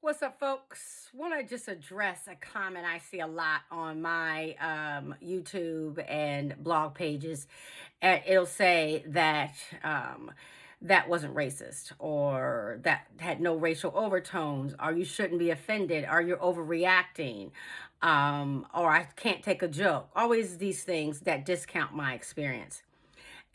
What's up, folks? Want to just address a comment I see a lot on my YouTube and blog pages. It'll say that that wasn't racist, or that had no racial overtones, or you shouldn't be offended, or you're overreacting, or I can't take a joke. Always these things that discount my experience.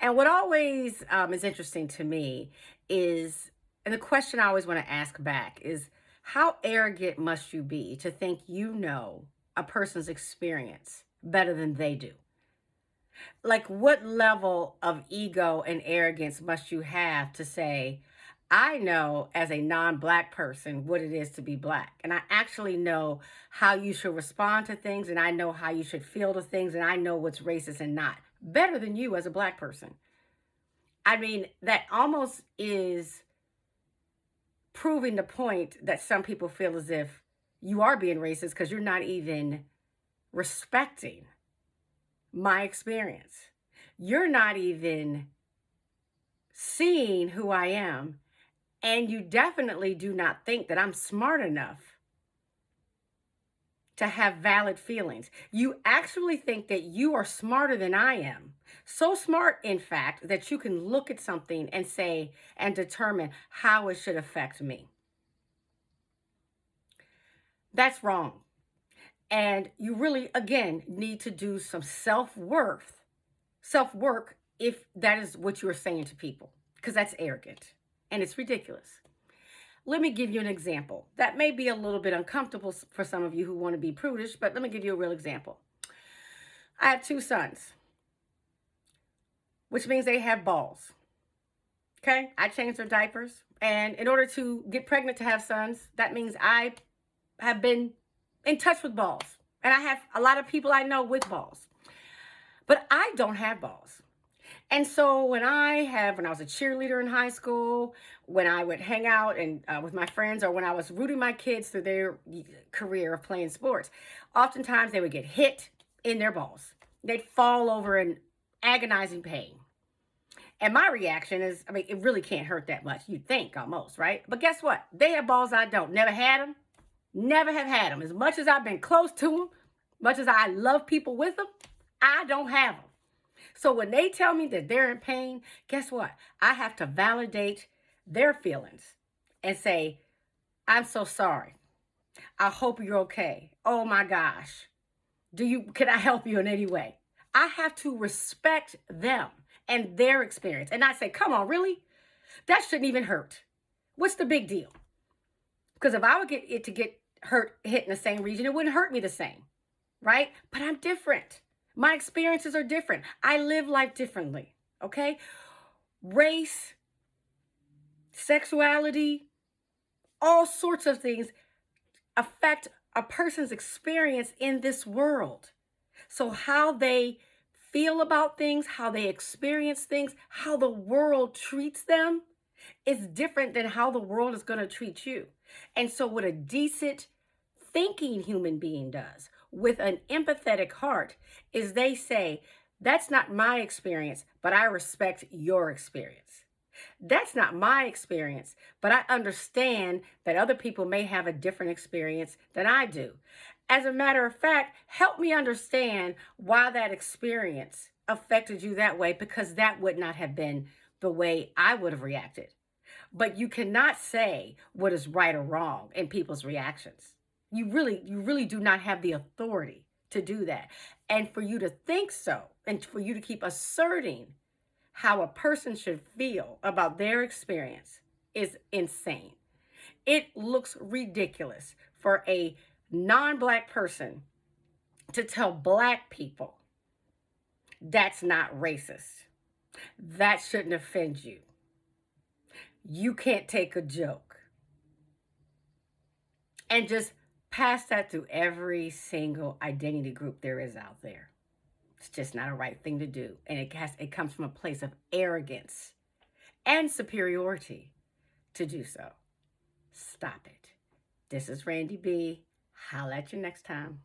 And what always is interesting to me is, and the question I always want to ask back is, how arrogant must you be to think you know a person's experience better than they do? Like, what level of ego and arrogance must you have to say, I know as a non black person what it is to be black, and I actually know how you should respond to things, and I know how you should feel to things, and I know what's racist and not, better than you as a black person? I mean, that almost is proving the point that some people feel as if you are being racist because you're not even respecting my experience. You're not even seeing who I am. And you definitely do not think that I'm smart enough to have valid feelings. You actually think that you are smarter than I am. So smart, in fact, that you can look at something and say and determine how it should affect me. That's wrong. And you really, again, need to do some self work, if that is what you are saying to people, because that's arrogant and it's ridiculous. Let me give you an example. That may be a little bit uncomfortable for some of you who want to be prudish, but let me give you a real example. I have two sons, which means they have balls. Okay? I change their diapers. And in order to get pregnant to have sons, that means I have been in touch with balls. And I have a lot of people I know with balls. But I don't have balls. And so when I was a cheerleader in high school, when I would hang out and with my friends, or when I was rooting my kids through their career of playing sports, oftentimes they would get hit in their balls. They'd fall over in agonizing pain. And my reaction is, I mean, it really can't hurt that much. You'd think almost, right? But guess what? They have balls I don't. Never had them. Never have had them. As much as I've been close to them, much as I love people with them, I don't have them. So when they tell me that they're in pain, guess what? I have to validate their feelings and say, I'm so sorry. I hope you're okay. Oh my gosh. Can I help you in any way? I have to respect them and their experience and not say, come on, really? That shouldn't even hurt. What's the big deal? Because if I would get hit in the same region, it wouldn't hurt me the same, right? But I'm different. My experiences are different. I live life differently, okay? Race, sexuality, all sorts of things affect a person's experience in this world. So how they feel about things, how they experience things, how the world treats them is different than how the world is going to treat you. And so what a decent thinking human being does with an empathetic heart is they say, that's not my experience, but I respect your experience. That's not my experience, but I understand that other people may have a different experience than I do. As a matter of fact, help me understand why that experience affected you that way, because that would not have been the way I would have reacted. But you cannot say what is right or wrong in people's reactions. You really do not have the authority to do that. And for you to think so, and for you to keep asserting how a person should feel about their experience, is insane. It looks ridiculous for a non-black person to tell black people that's not racist. That shouldn't offend you. You can't take a joke. And just pass that through every single identity group there is out there. It's just not a right thing to do. And it comes from a place of arrogance and superiority to do so. Stop it. This is Randy B. Holla at you next time.